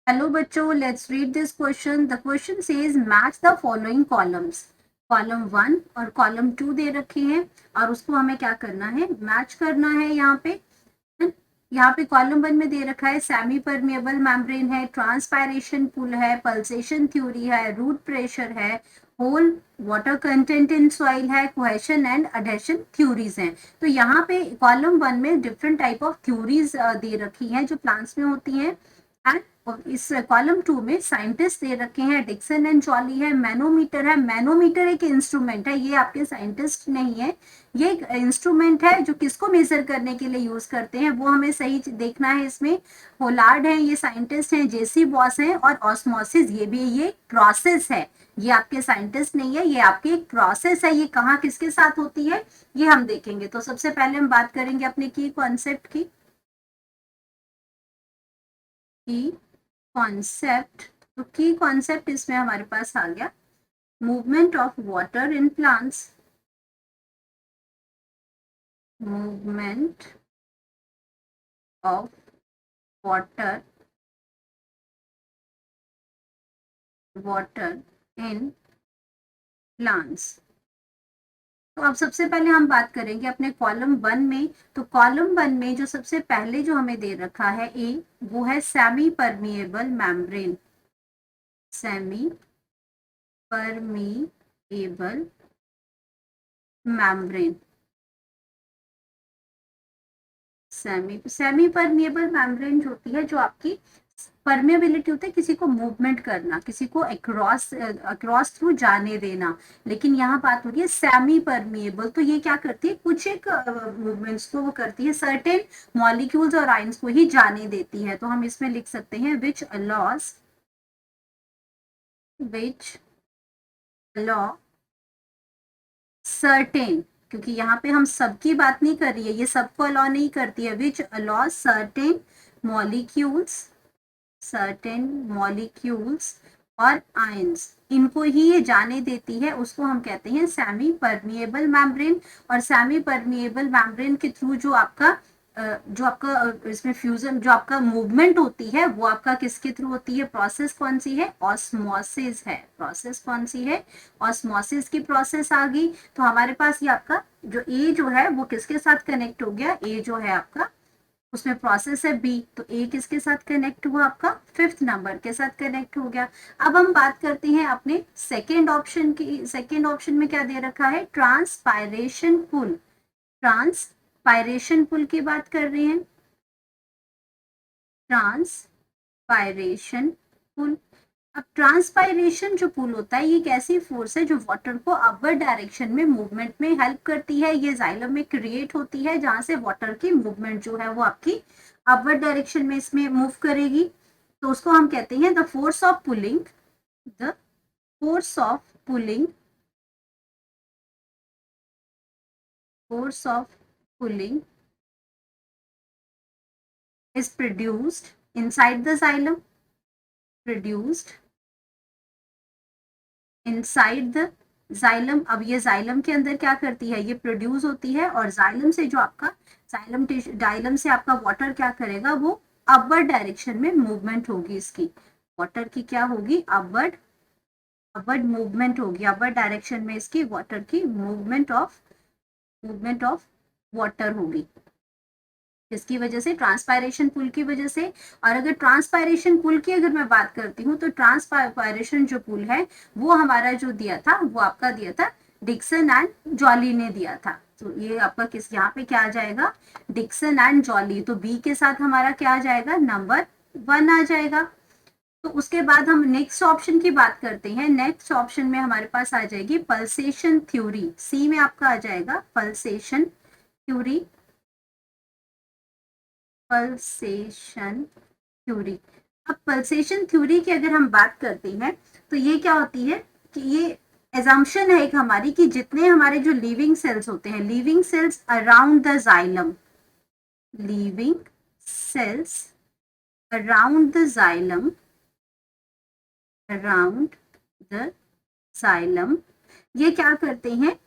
Hello बच्चों, let's read this question. The question says match the following columns. Column 1 और column 2 दे रखे हैं और उसको हमें क्या करना है, मैच करना है। यहाँ पे कॉलम 1 में दे रखा है सेमी परमिएबल मेम्ब्रेन है, ट्रांसपायरेशन पुल है, पल्सेशन थ्योरी है, रूट प्रेशर है, whole water content in soil है, कोहेशन एंड अडहेशन थ्योरीज हैं। तो यहाँ पे कॉलम 1 में डिफरेंट टाइप ऑफ थ्योरीज दे रखी हैं जो प्लांट्स में होती हैं। एंड इस कॉलम 2 में साइंटिस्ट दे रखे हैं, डिक्सन एंड जॉली है, मैनोमीटर है। मैनोमीटर एक इंस्ट्रूमेंट है, ये आपके साइंटिस्ट नहीं है, ये एक इंस्ट्रूमेंट है जो किसको मेजर करने के लिए यूज करते हैं वो हमें सही देखना है। इसमें होलार्ड है, ये साइंटिस्ट हैं, जेसी बॉस हैं, और ऑस्मोसिस ये भी, ये प्रोसेस है, ये आपके साइंटिस्ट नहीं है, ये आपकी एक प्रोसेस है। ये कहाँ किसके साथ होती है ये हम देखेंगे। तो सबसे पहले हम बात करेंगे अपने की कॉन्सेप्ट की कॉन्सेप्ट। तो की कॉन्सेप्ट इसमें हमारे पास आ गया movement of water in plants. Movement of water water in plants. तो अब सबसे पहले हम बात करेंगे अपने कॉलम 1 में। तो कॉलम 1 में जो सबसे पहले जो हमें दे रखा है ए, वो है semi permeable membrane. Semi permeable membrane. Semi permeable membrane जो होती है, जो आपकी परमेबिलिटी होता है किसी को मूवमेंट करना, किसी को अक्रॉस थ्रू जाने देना। लेकिन यहाँ बात हो रही है सेमी परमिएबल, तो ये क्या करती है, कुछ एक मूवमेंट्स को वो करती है, सर्टेन मॉलिक्यूल्स और आयंस को ही जाने देती है। तो हम इसमें लिख सकते हैं विच अलो सर्टेन, क्योंकि यहाँ पे हम सबकी बात नहीं कर रही है, ये सबको अलाउ नहीं करती है। विच अलो मॉलिक्यूल्स सर्टेन मॉलिक्यूल्स और आयंस, इनको ही ये जाने देती है, उसको हम कहते हैं सेमी परमिएबल मेम्ब्रेन। और सेमी परमिएबल मेम्ब्रेन के थ्रू जो आपका इसमें फ्यूजन, जो आपका मूवमेंट होती है, वो आपका किसके थ्रू होती है, प्रोसेस कौन सी है, ऑस्मोसिस है। प्रोसेस कौन सी है, ऑस्मोसिस की प्रोसेस आ गई। तो हमारे पास ये आपका जो ए जो है वो किसके साथ कनेक्ट हो गया, ए जो है आपका, उसमें प्रोसेस है बी, तो ए किसके साथ कनेक्ट हुआ, आपका फिफ्थ नंबर के साथ कनेक्ट हो गया। अब हम बात करते हैं अपने सेकेंड ऑप्शन की। सेकेंड ऑप्शन में क्या दे रखा है, ट्रांसपायरेशन पुल। ट्रांसपायरेशन पुल की बात कर रहे हैं, ट्रांसपायरेशन पुल। अब ट्रांसपायरेशन जो पुल होता है, ये एक ऐसी फोर्स है जो वाटर को अपवर्ड डायरेक्शन में मूवमेंट में हेल्प करती है। ये जाइलम में क्रिएट होती है, जहां से वाटर की मूवमेंट जो है वो आपकी अपवर्ड डायरेक्शन में इसमें मूव करेगी। तो उसको हम कहते हैं the force of pulling. The force of pulling, force of pulling is produced inside the xylem, produced inside the xylem. अब ये जाइलम के अंदर क्या करती है, ये प्रोड्यूस होती है, और जाइलम से जो आपका जाइलम से आपका वाटर क्या करेगा, वो अपवर्ड डायरेक्शन में मूवमेंट होगी इसकी। वाटर की क्या होगी, अपवर्ड अपवर्ड मूवमेंट होगी, अपवर्ड डायरेक्शन में इसकी वाटर की मूवमेंट ऑफ वाटर होगी। इसकी वजह से, ट्रांसपायरेशन पुल की वजह से। और अगर ट्रांसपायरेशन पुल की अगर मैं बात करती हूँ, तो ट्रांसपायरेशन जो पुल है वो हमारा जो दिया था, वो आपका दिया था डिक्सन एंड जॉली ने दिया था। तो ये आपका किस, यहाँ पे क्या आ जाएगा, डिक्सन एंड जॉली। तो बी के साथ हमारा क्या आ जाएगा, नंबर 1 आ जाएगा। तो उसके बाद हम नेक्स्ट ऑप्शन की बात करते हैं। नेक्स्ट ऑप्शन में हमारे पास आ जाएगी पल्सेशन थ्योरी। सी में आपका आ जाएगा पल्सेशन थ्योरी, पल्सेशन थ्योरी। अब पल्सेशन थ्योरी की अगर हम बात करते हैं, तो ये क्या होती है कि ये एजम्पशन है एक हमारी, कि जितने हमारे जो लिविंग सेल्स होते हैं, living cells around the xylem, living cells around the xylem, around the xylem, ये क्या करते हैं,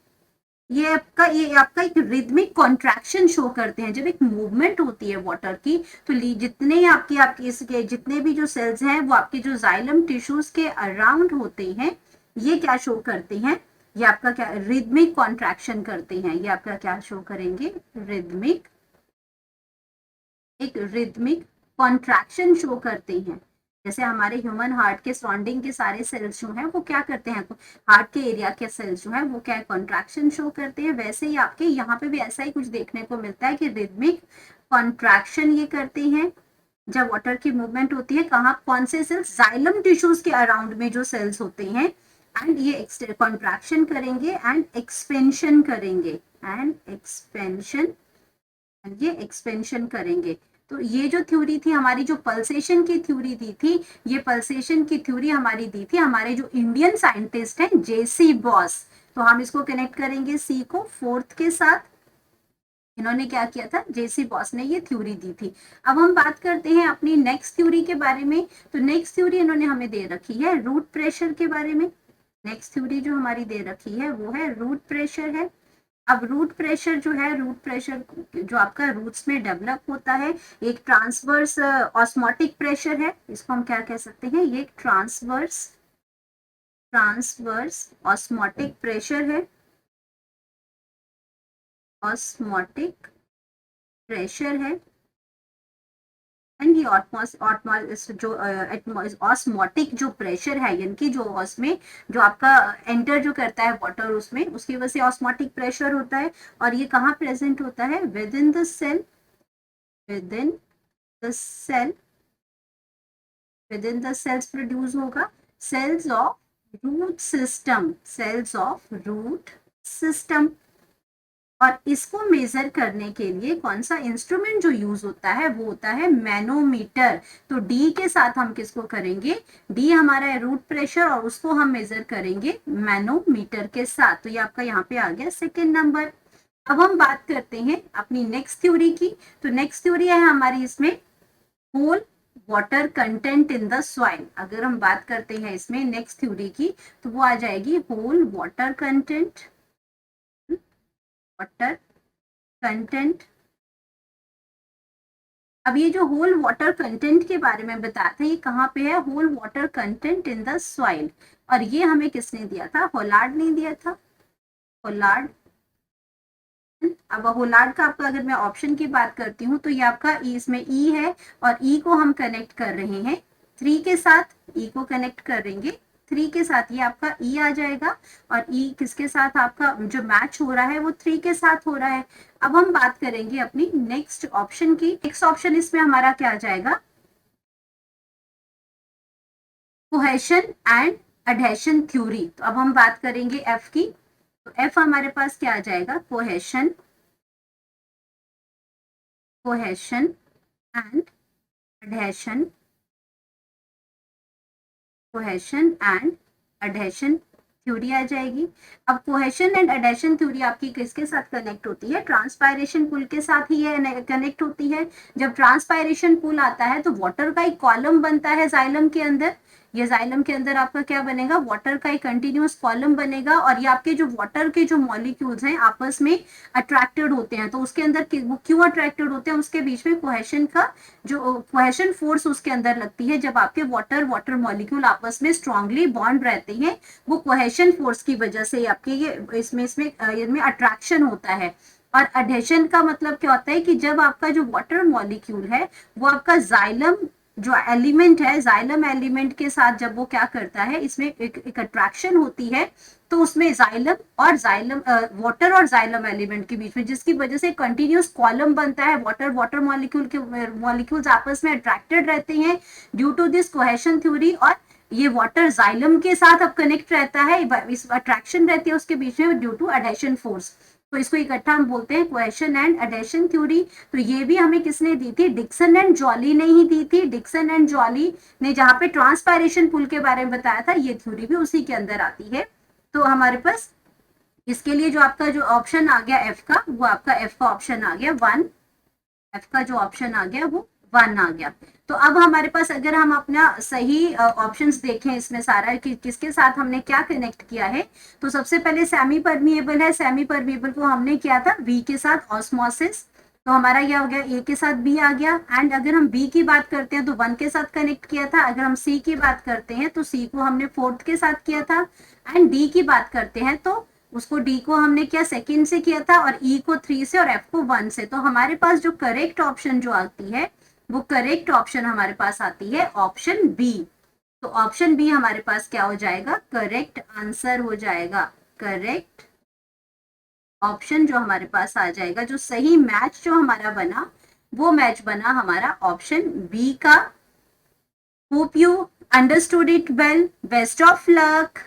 ये आपका एक रिदमिक कॉन्ट्रैक्शन शो करते हैं। जब एक मूवमेंट होती है वाटर की, तो जितने आपकी आपकी इसके जितने भी जो सेल्स हैं वो आपके जो जाइलम टिश्यूज के अराउंड होते हैं, ये क्या शो करते हैं, ये आपका क्या रिदमिक कॉन्ट्रैक्शन करते हैं। ये आपका क्या शो करेंगे, रिदमिक, एक रिदमिक कॉन्ट्रैक्शन शो करते हैं। जैसे हमारे ह्यूमन हार्ट के सराउंडिंग के सारे सेल्स जो हैं वो क्या करते हैं, हार्ट के एरिया के सेल्स जो हैं वो क्या कॉन्ट्रैक्शन शो करते हैं, वैसे ही आपके यहाँ पे भी ऐसा ही कुछ देखने को मिलता है कि रिदमिक कॉन्ट्रैक्शन ये करते हैं जब वाटर की मूवमेंट होती है। कहाँ, कौन से सेल्स, जाइलम टिश्यूज के अराउंड में जो सेल्स होते हैं, एंड ये कॉन्ट्रैक्शन करेंगे एंड एक्सपेंशन करेंगे, एंड एक्सपेंशन, ये एक्सपेंशन करेंगे। तो ये जो थ्योरी थी हमारी, जो पल्सेशन की थ्योरी दी थी, ये पल्सेशन की थ्योरी हमारी दी थी हमारे जो इंडियन साइंटिस्ट हैं जेसी बॉस। तो हम इसको कनेक्ट करेंगे सी को फोर्थ के साथ। इन्होंने क्या किया था, जेसी बॉस ने ये थ्योरी दी थी। अब हम बात करते हैं अपनी नेक्स्ट थ्योरी के बारे में। तो नेक्स्ट थ्योरी इन्होंने हमें दे रखी है रूट प्रेशर के बारे में। नेक्स्ट थ्योरी जो हमारी दे रखी है वो है रूट प्रेशर है। अब रूट प्रेशर जो है, रूट प्रेशर जो आपका रूट्स में डेवलप होता है, एक ट्रांसवर्स ऑस्मोटिक प्रेशर है। इसको हम क्या कह सकते हैं, ये एक ट्रांसवर्स ऑस्मोटिक प्रेशर है, ऑस्मोटिक प्रेशर है। एंड ये ऑस्मोटिक जो प्रेशर है, यानी कि जो उसमें जो आपका एंटर जो करता है वाटर उसमें, उसकी वजह से ऑस्मोटिक प्रेशर होता है। और ये कहाँ प्रेजेंट होता है, within the cell, within the cell, within the cells produce होगा, cells of root system, cells of root system. और इसको मेजर करने के लिए कौन सा इंस्ट्रूमेंट जो यूज होता है वो होता है मैनोमीटर। तो डी के साथ हम किसको करेंगे, डी हमारा है रूट प्रेशर, और उसको हम मेजर करेंगे मैनोमीटर के साथ। तो ये आपका यहाँ पे आ गया सेकेंड नंबर। अब हम बात करते हैं अपनी नेक्स्ट थ्योरी की। तो नेक्स्ट थ्योरी है हमारी इसमें whole water content in the soil. अगर हम बात करते हैं इसमें नेक्स्ट थ्योरी की, तो वो आ जाएगी whole water content, water content. अब ये जो होल वाटर कंटेंट के बारे में बताया था, ये कहाँ पे है, whole water content in the soil. और ये हमें किसने दिया था, होलार्ड ने दिया था, होलार्ड। अब होलार्ड का आपका अगर मैं ऑप्शन की बात करती हूँ, तो ये आपका इसमें ई है, और ई को हम कनेक्ट कर रहे हैं 3 के साथ, ई को कनेक्ट करेंगे 3 के साथ, ये आपका ई आ जाएगा। और ई किसके साथ आपका जो मैच हो रहा है वो 3 के साथ हो रहा है। अब हम बात करेंगे अपनी नेक्स्ट ऑप्शन की। नेक्स्ट ऑप्शन इसमें हमारा क्या आ जाएगा, कोहेशन एंड एडहेशन थ्योरी। तो अब हम बात करेंगे एफ की। तो एफ हमारे पास क्या आ जाएगा, cohesion, cohesion and adhesion, cohesion and adhesion theory आ जाएगी। अब कोहेशन एंड एडहेशन थ्योरी आपकी किसके साथ कनेक्ट होती है, ट्रांसपायरेशन पुल के साथ ही ये कनेक्ट होती है। जब ट्रांसपायरेशन पुल आता है तो वाटर का एक कॉलम बनता है जाइलम के अंदर। ये जाइलम के अंदर आपका क्या बनेगा, वाटर का एक कंटिन्यूअस कॉलम बनेगा। और ये आपके जो वाटर के जो मॉलिक्यूल्स हैं आपस में अट्रैक्टेड होते हैं। तो उसके अंदर वो क्यों अट्रैक्टेड होते हैं, उसके बीच में कोहेशन का जो कोहेशन फोर्स उसके अंदर लगती है। जब आपके वाटर वाटर मॉलिक्यूल आपस में स्ट्रांगली बॉन्ड रहते हैं, वो कोहेशन फोर्स की वजह से आपके ये इसमें अट्रैक्शन होता है। और एडहेशन का मतलब क्या होता है कि जब आपका जो वाटर मॉलिक्यूल है वो आपका जाइलम जो एलिमेंट है, जाइलम एलिमेंट के साथ जब वो क्या करता है, इसमें एक अट्रैक्शन होती है। तो उसमें जाइलम और जाइलम वाटर और जाइलम एलिमेंट के बीच में, जिसकी वजह से कंटिन्यूस कॉलम बनता है, वाटर वाटर मॉलिक्यूल के मॉलिक्यूल्स आपस में अट्रैक्टेड रहते हैं due to this cohesion theory. और ये वाटर जाइलम के साथ अब कनेक्ट रहता है, इस अट्रैक्शन रहती है उसके बीच में ड्यू टू एडहेशन फोर्स। तो इसको इकट्ठा हम बोलते हैं कोहेशन एंड एडहेशन थ्योरी। तो ये भी हमें किसने दी थी, डिक्सन एंड जॉली ने ही दी थी। डिक्सन एंड जॉली ने जहाँ पे ट्रांसपायरेशन पुल के बारे में बताया था, ये थ्योरी भी उसी के अंदर आती है। तो हमारे पास इसके लिए जो आपका जो ऑप्शन आ गया एफ का, वो आपका एफ का ऑप्शन आ गया 1। एफ का जो ऑप्शन आ गया वो 1 आ गया। तो अब हमारे पास अगर हम अपना सही ऑप्शंस देखें इसमें सारा कि किसके साथ हमने क्या कनेक्ट किया है, तो सबसे पहले सेमी परमिएबल है, सेमी परमिएबल को हमने किया था बी के साथ ऑस्मोसिस, तो हमारा क्या हो गया, ए के साथ बी आ गया। एंड अगर हम बी की बात करते हैं तो 1 के साथ कनेक्ट किया था, अगर हम सी की बात करते हैं तो सी को हमने 4th के साथ किया था, एंड डी की बात करते हैं तो उसको डी को हमने क्या सेकंड से किया था, और ई को 3 से और एफ को 1 से। तो हमारे पास जो करेक्ट ऑप्शन जो आती है वो करेक्ट ऑप्शन हमारे पास आती है ऑप्शन बी। तो ऑप्शन बी हमारे पास क्या हो जाएगा, करेक्ट आंसर हो जाएगा। करेक्ट ऑप्शन जो हमारे पास आ जाएगा, जो सही मैच जो हमारा बना वो मैच बना हमारा ऑप्शन बी का। Hope you understood it well, best of luck.